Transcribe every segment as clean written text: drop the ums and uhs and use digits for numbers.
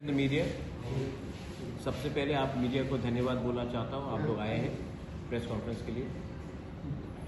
Media, सबसे पहले आप मीडिया को धन्यवाद बोलना चाहता हूँ। आप लोग आए हैं प्रेस कॉन्फ्रेंस के लिए।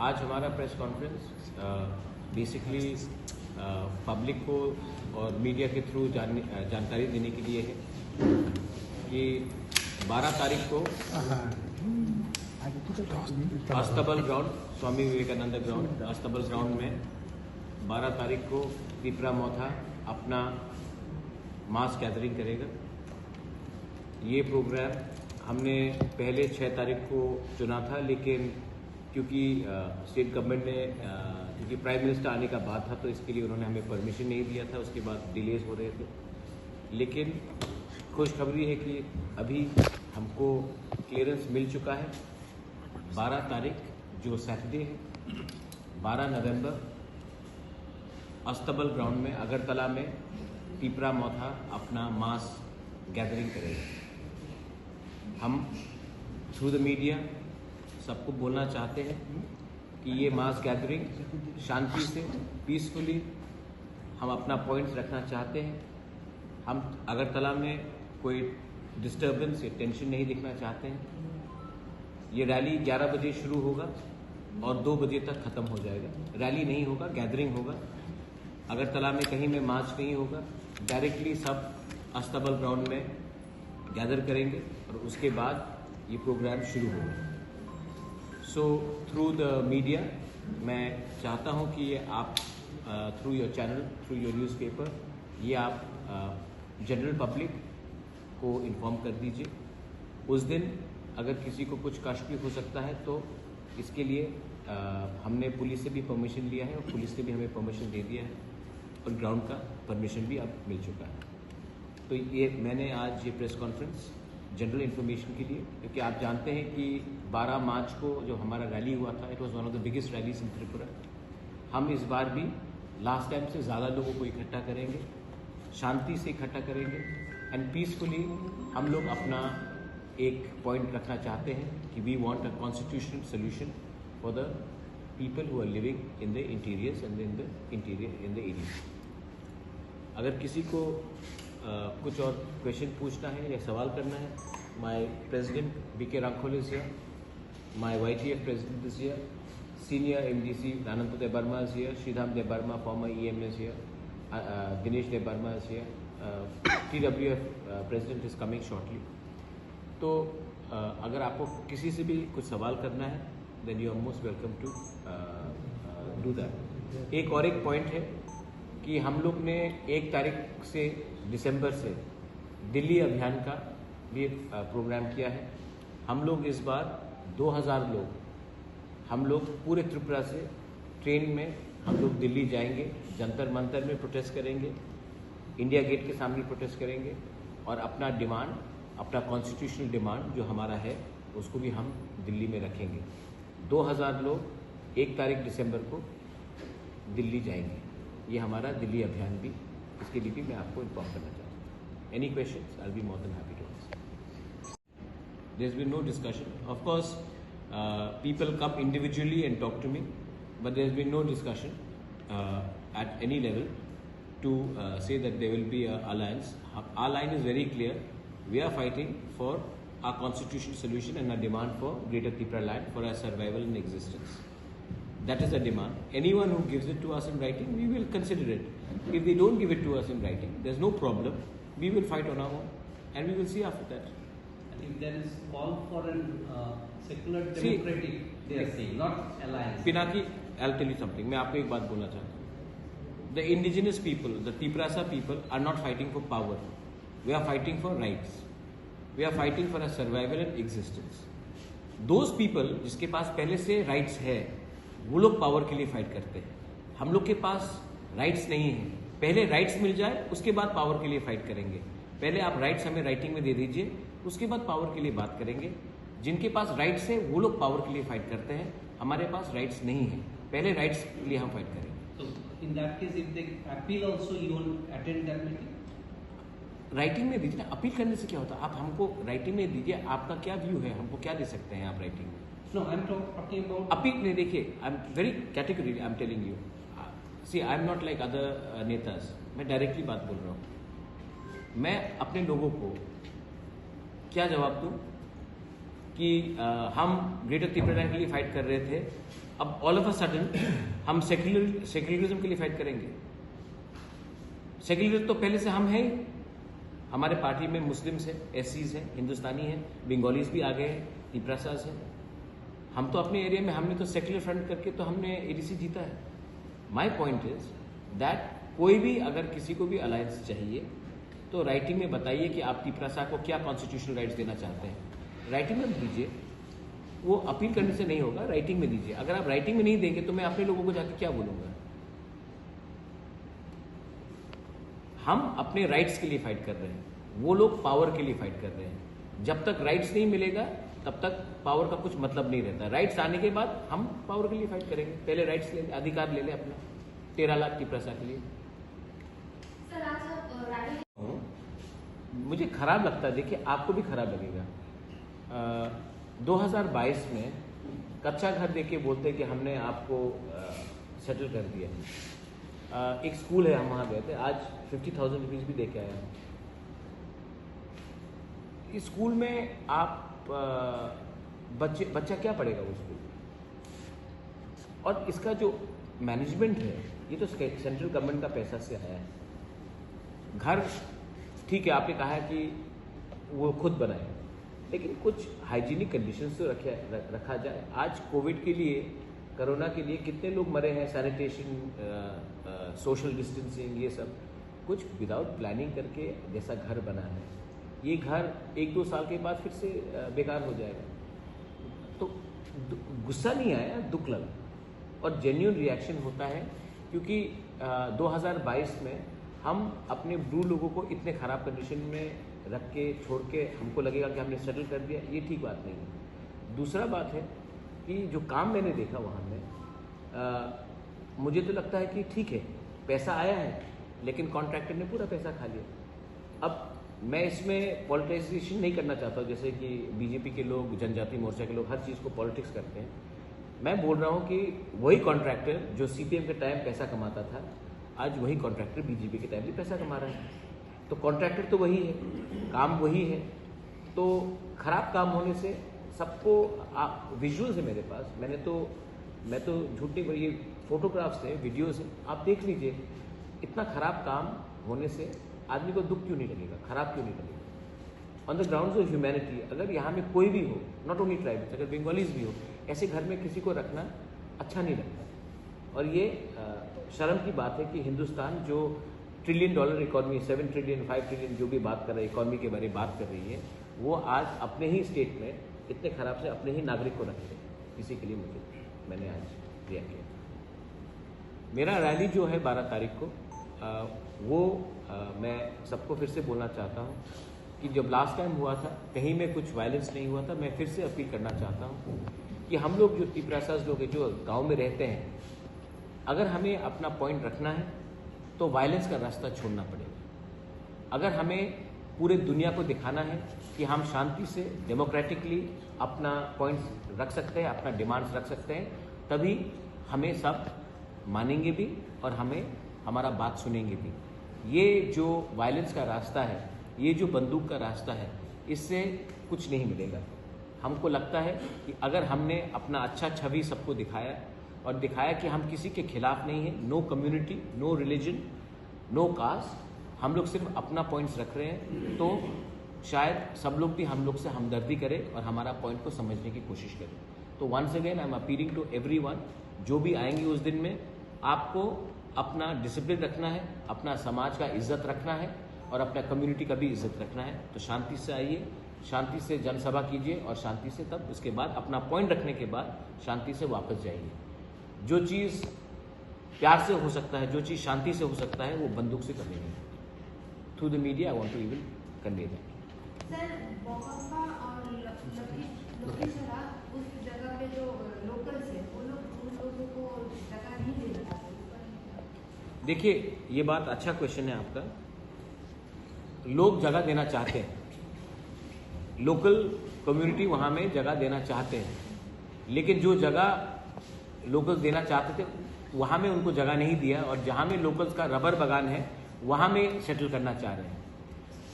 आज हमारा प्रेस कॉन्फ्रेंस बेसिकली पब्लिक को और मीडिया के थ्रू जानकारी देने के लिए है कि 12 तारीख को अस्तबल ग्राउंड, स्वामी विवेकानंद ग्राउंड, अस्तबल ग्राउंड में 12 तारीख को पिपरा मोथा अपना मास गैदरिंग करेगा। ये प्रोग्राम हमने पहले 6 तारीख को चुना था, लेकिन क्योंकि स्टेट गवर्नमेंट ने क्योंकि प्राइम मिनिस्टर आने का बात था तो इसके लिए उन्होंने हमें परमिशन नहीं दिया था। उसके बाद डिलेज हो रहे थे, लेकिन खुशखबरी है कि अभी हमको क्लियरेंस मिल चुका है। 12 तारीख जो सैटरडे है, 12 नवंबर अस्तबल ग्राउंड में अगरतला में पिपरा मोथा अपना मास गैदरिंग करेगा। हम थ्रू द मीडिया सबको बोलना चाहते हैं कि ये मास गैदरिंग शांति से, पीसफुली हम अपना पॉइंट्स रखना चाहते हैं। हम अगरतला में कोई डिस्टर्बेंस या टेंशन नहीं दिखना चाहते हैं। ये रैली 11 बजे शुरू होगा और 2 बजे तक ख़त्म हो जाएगा। रैली नहीं होगा, गैदरिंग होगा। अगरतला में कहीं में मार्च नहीं होगा, डायरेक्टली सब अस्तबल ग्राउंड में गैदर करेंगे और उसके बाद ये प्रोग्राम शुरू होगा। सो थ्रू द मीडिया मैं चाहता हूँ कि ये आप through your channel, through your newspaper, ये आप जनरल पब्लिक को इन्फॉर्म कर दीजिए। उस दिन अगर किसी को कुछ कष्ट भी हो सकता है तो इसके लिए हमने पुलिस से भी परमिशन लिया है और पुलिस ने भी हमें परमिशन दे दिया है और ग्राउंड का परमिशन भी अब मिल चुका है। तो ये मैंने आज ये प्रेस कॉन्फ्रेंस जनरल इन्फॉर्मेशन के लिए, क्योंकि आप जानते हैं कि 12 मार्च को जो हमारा रैली हुआ था, it was one of the biggest rallies in Tripura. हम इस बार भी लास्ट टाइम से ज़्यादा लोगों को इकट्ठा करेंगे, शांति से इकट्ठा करेंगे एंड पीसफुली। हम लोग अपना एक पॉइंट रखना चाहते हैं कि we want a constitutional solution for the people who are living in the interiors and in the areas. अगर किसी को कुछ और क्वेश्चन पूछना है या सवाल करना है, my president BK Rangkhol is here, my YTF president is here, senior MDC Ananta Debarma is here, Sridham Debarma former EM is here, Dinesh Debarma is here, TWF president is coming shortly. तो अगर आपको किसी से भी कुछ सवाल करना है then you are most welcome to do that. एक पॉइंट है कि हम लोग ने 1 तारीख से दिसंबर से दिल्ली अभियान का भी प्रोग्राम किया है। हम लोग इस बार 2000 लोग, हम लोग पूरे त्रिपुरा से ट्रेन में हम लोग दिल्ली जाएंगे, जंतर मंतर में प्रोटेस्ट करेंगे, इंडिया गेट के सामने प्रोटेस्ट करेंगे और अपना डिमांड, अपना कॉन्स्टिट्यूशनल डिमांड जो हमारा है उसको भी हम दिल्ली में रखेंगे। 2000 लोग 1 तारीख दिसंबर को दिल्ली जाएंगे। ये हमारा दिल्ली अभियान भी, इसके लिए भी मैं आपको इन्फॉर्म करना चाहता हूँ। Any questions, I will be more than happy to answer. There has been no discussion. Of course people come individually and talk to me, but there has been no discussion at any level to say that there will be a alliance. Our line is very clear. We are fighting for our constitutional solution and our demand for Greater Tripura land for our survival and existence. That is the demand. Anyone who gives it to us in writing, we will consider it. If they don't give it to us in writing, there's no problem. We will fight on our own and we will see after that. And if there is call for a secular democratic, they are saying, not alliance. Pinaki, I'll tell you something. मैं आपको एक बात बोलना चाहता हूँ. The indigenous people, the Tiprasa people are not fighting for power. We are fighting for rights. We are fighting for a survival and existence. Those people जिसके पास पहले से राइट्स है, वो लोग पावर के लिए फाइट करते हैं। हम लोग के पास राइट्स नहीं है। पहले राइट्स मिल जाए, उसके बाद पावर के लिए फाइट करेंगे। पहले आप राइट्स हमें राइटिंग में दे दीजिए, उसके बाद पावर के लिए बात करेंगे। जिनके पास राइट्स है वो लोग पावर के लिए फाइट करते हैं। हमारे पास राइट्स नहीं है, पहले राइट्स के लिए हम फाइट करेंगे। So in that case, if they appeal also, you will attend that meeting? Writing में दीजिए ना। अपील करने से क्या होता है? आप हमको राइटिंग में दीजिए, आपका क्या व्यू है, हमको क्या दे सकते हैं आप राइटिंग में? No, I'm talking about appeal नहीं। देखिए, I am very category, I am telling you, see I am not like other नेताज। मैं डायरेक्टली बात बोल रहा हूँ। मैं अपने लोगों को क्या जवाब दूं कि हम ग्रेटर त्रिपुरा के लिए फाइट कर रहे थे, अब ऑल ऑफ अ सडन हम सेक्युलरिज्म के लिए फाइट करेंगे। सेक्युलरिज्म तो पहले से हम हैं ही। हमारे पार्टी में मुस्लिम्स हैं, एससीज हैं, हिंदुस्तानी हैं, बंगालीज भी आ गए हैं, तिपरासाज हैं। हम तो अपने एरिया में हमने तो सेक्युलर फ्रंट करके तो हमने एडीसी जीता है। माय पॉइंट इज दैट कोई भी अगर किसी को भी अलायंस चाहिए तो राइटिंग में बताइए कि आप तिपरासा को क्या कॉन्स्टिट्यूशनल राइट्स देना चाहते हैं, राइटिंग में दीजिए। वो अपील करने से नहीं होगा, राइटिंग में दीजिए। अगर आप राइटिंग में नहीं देंगे तो मैं अपने लोगों को जाकर क्या बोलूंगा? हम अपने राइट्स के लिए फाइट कर रहे हैं, वो लोग पावर के लिए फाइट कर रहे हैं। जब तक राइट्स नहीं मिलेगा तब तक पावर का कुछ मतलब नहीं रहता। राइट्स आने के बाद हम पावर के लिए फाइट करेंगे। पहले राइट्स ले, अधिकार ले ले अपना 13 लाख की प्रजा के लिए। सर आज मुझे खराब लगता है, देखिए आपको भी खराब लगेगा। 2022 में कच्चा घर देके बोलते हैं कि हमने आपको सेटल कर दिया। एक स्कूल है, हम वहाँ गए थे, आज 50,000 रुपीज़ भी दे के आया हूँ। इस स्कूल में आप बच्चा क्या पढ़ेगा वो स्कूल? और इसका जो मैनेजमेंट है ये तो सेंट्रल गवर्नमेंट का पैसा से आया है। घर ठीक है, आपने कहा है कि वो खुद बनाए, लेकिन कुछ हाइजीनिक कंडीशंस तो रखा जाए। आज कोविड के लिए, कोरोना के लिए कितने लोग मरे हैं, सैनिटेशन, सोशल डिस्टेंसिंग, ये सब कुछ विदाउट प्लानिंग करके जैसा घर बना है, ये घर 1-2 साल के बाद फिर से बेकार हो जाएगा। तो गुस्सा नहीं आया, दुख लगा और जेन्युइन रिएक्शन होता है, क्योंकि 2022 में हम अपने ब्रू लोगों को इतने ख़राब कंडीशन में रख के छोड़ के हमको लगेगा कि हमने सेटल कर दिया, ये ठीक बात नहीं है। दूसरा बात है कि जो काम मैंने देखा वहाँ में, मुझे तो लगता है कि ठीक है, पैसा आया है लेकिन कॉन्ट्रैक्टर ने पूरा पैसा खा लिया। अब मैं इसमें पॉलिटिसाइजेशन नहीं करना चाहता हूँ, जैसे कि बीजेपी के लोग, जनजाति मोर्चा के लोग हर चीज़ को पॉलिटिक्स करते हैं। मैं बोल रहा हूँ कि वही कॉन्ट्रैक्टर जो सीपीएम के टाइम पैसा कमाता था, आज वही कॉन्ट्रैक्टर बीजेपी के टाइम भी पैसा कमा रहा है। तो कॉन्ट्रैक्टर तो वही है, काम वही है। तो खराब काम होने से सबको, आप विजुअल्स है मेरे पास, मैं तो झूठ नहीं, ये फोटोग्राफ्स है, वीडियोस है, आप देख लीजिए। इतना खराब काम होने से आदमी को दुख क्यों नहीं लगेगा, खराब क्यों नहीं लगेगा? On the grounds of humanity, अगर यहाँ में कोई भी हो, नॉट ओनली ट्राइब्स, अगर बंगालीज भी हो, ऐसे घर में किसी को रखना अच्छा नहीं लगता। और ये शर्म की बात है कि हिंदुस्तान जो $1 ट्रिलियन इकॉनमी, 7 ट्रिलियन, 5 ट्रिलियन जो भी बात कर रही है, इकॉनमी के बारे में बात कर रही है, वो आज अपने ही स्टेट में इतने खराब से अपने ही नागरिक को रखते हैं। इसी के लिए मैंने आज रिएक्ट किया। मेरा रैली जो है 12 तारीख को, मैं सबको फिर से बोलना चाहता हूँ कि जब लास्ट टाइम हुआ था कहीं में कुछ वायलेंस नहीं हुआ था। मैं फिर से अपील करना चाहता हूँ कि हम लोग जो तिपरासाज लोग हैं, जो गांव में रहते हैं, अगर हमें अपना पॉइंट रखना है तो वायलेंस का रास्ता छोड़ना पड़ेगा। अगर हमें पूरे दुनिया को दिखाना है कि हम शांति से, डेमोक्रेटिकली अपना पॉइंट्स रख सकते हैं, अपना डिमांड्स रख सकते हैं, तभी हमें सब मानेंगे भी और हमारा बात सुनेंगे भी। ये जो वायलेंस का रास्ता है, ये जो बंदूक का रास्ता है, इससे कुछ नहीं मिलेगा। हमको लगता है कि अगर हमने अपना अच्छा छवि सबको दिखाया और दिखाया कि हम किसी के खिलाफ नहीं है, no community, no religion, no caste, हम लोग सिर्फ अपना पॉइंट्स रख रहे हैं, तो शायद सब लोग भी हम लोग से हमदर्दी करें और हमारा पॉइंट को समझने की कोशिश करें। तो once again I am appealing to everyone, जो भी आएंगे उस दिन में, आपको अपना डिसिप्लिन रखना है, अपना समाज का इज्जत रखना है और अपना कम्युनिटी का भी इज्जत रखना है। तो शांति से आइए, शांति से जनसभा कीजिए और शांति से तब उसके बाद अपना पॉइंट रखने के बाद शांति से वापस जाइए। जो चीज़ प्यार से हो सकता है, जो चीज़ शांति से हो सकता है, वो बंदूक से करनी है। Through the media I want to even convey that. Sir, बोकांबा और लखीसराय उस जगह पे जो लोकल्स है, वो लोग उन लोगों को जगह नहीं दे रहा है। देखिए, ये बात अच्छा क्वेश्चन है आपका। लोग जगह देना चाहते हैं, लोकल कम्युनिटी वहाँ में जगह देना चाहते हैं, लेकिन जो जगह लोकल्स देना चाहते थे वहाँ में उनको जगह नहीं दिया, और जहाँ में लोकल्स का रबर बागान है वहाँ में सेटल करना चाह रहे हैं।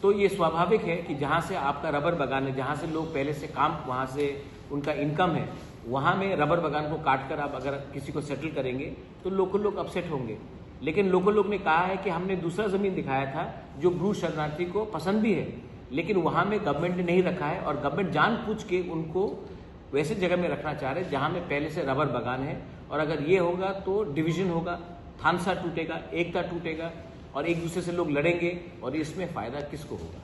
तो ये स्वाभाविक है कि जहाँ से आपका रबर बागान है, जहाँ से लोग पहले से काम, वहाँ से उनका इनकम है, वहाँ में रबर बागान को काट कर आप अगर किसी को सेटल करेंगे तो लोकल लोग अपसेट होंगे। लेकिन लोकल लोग ने कहा है कि हमने दूसरा ज़मीन दिखाया था जो ब्रू शरणार्थी को पसंद भी है, लेकिन वहाँ में गवर्नमेंट ने नहीं रखा है और गवर्नमेंट जानबूझ के उनको वैसे जगह में रखना चाह रहे जहाँ में पहले से रबर बागान है। और अगर ये होगा तो डिवीजन होगा, थानसा टूटेगा, एकता टूटेगा और एक दूसरे से लोग लड़ेंगे। और इसमें फ़ायदा किसको होगा?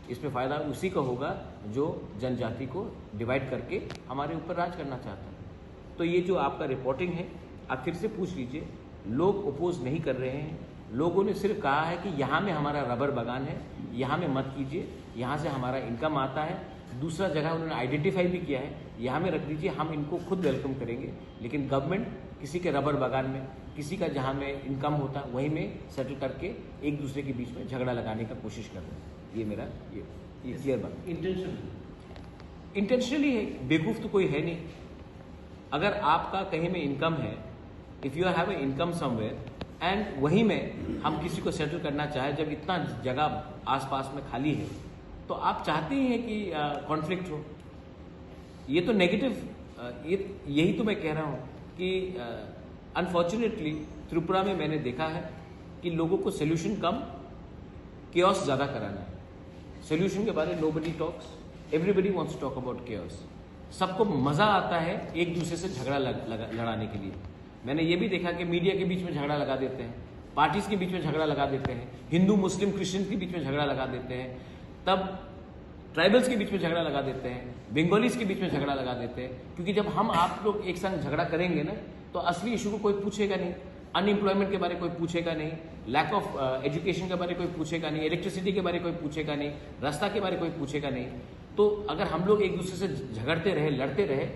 इसमें फ़ायदा उसी का होगा जो जनजाति को डिवाइड करके हमारे ऊपर राज करना चाहता है। तो ये जो आपका रिपोर्टिंग है, आप फिर से पूछ लीजिए, लोग अपोज नहीं कर रहे हैं। लोगों ने सिर्फ कहा है कि यहाँ में हमारा रबर बागान है, यहाँ में मत कीजिए, यहाँ से हमारा इनकम आता है। दूसरा जगह उन्होंने आइडेंटिफाई भी किया है, यहाँ में रख दीजिए, हम इनको खुद वेलकम करेंगे। लेकिन गवर्नमेंट किसी के रबर बागान में, किसी का जहाँ में इनकम होता वहीं में सेटल करके एक दूसरे के बीच में झगड़ा लगाने का कोशिश कर रहे हैं। ये मेरा ये क्लियर बात। इंटेंशनली है, बेवकूफ़ तो कोई है नहीं। अगर आपका कहीं में इनकम है, if you have a income somewhere and वहीं में हम किसी को सेटल करना चाहे, जब इतना जगह आसपास में खाली है, तो आप चाहते ही हैं कि कॉन्फ्लिक्ट हो। ये तो नेगेटिव, यही तो मैं कह रहा हूँ कि अनफॉर्चुनेटली त्रिपुरा में मैंने देखा है कि लोगों को सोल्यूशन कम, केओस ज़्यादा कराना है। सोल्यूशन के बारे में nobody talks, everybody wants to talk about chaos. सबको मज़ा आता है एक दूसरे से झगड़ा लड़ाने के लिए। मैंने ये भी देखा कि मीडिया के बीच में झगड़ा लगा देते हैं, पार्टीज के बीच में झगड़ा लगा देते हैं, हिंदू मुस्लिम क्रिश्चियन के बीच में झगड़ा लगा देते हैं, तब ट्राइबल्स के बीच में झगड़ा लगा देते हैं, बंगालीज के बीच में झगड़ा लगा देते हैं। क्योंकि जब हम आप लोग एक संग झगड़ा करेंगे ना, तो असली इशू को कोई पूछेगा नहीं। अनएम्प्लॉयमेंट के बारे में कोई पूछेगा नहीं, लैक ऑफ एजुकेशन के बारे में कोई पूछेगा नहीं, इलेक्ट्रिसिटी के बारे में कोई पूछेगा नहीं, रास्ता के बारे में कोई पूछेगा नहीं। तो अगर हम लोग एक दूसरे से झगड़ते रहे, लड़ते रहे,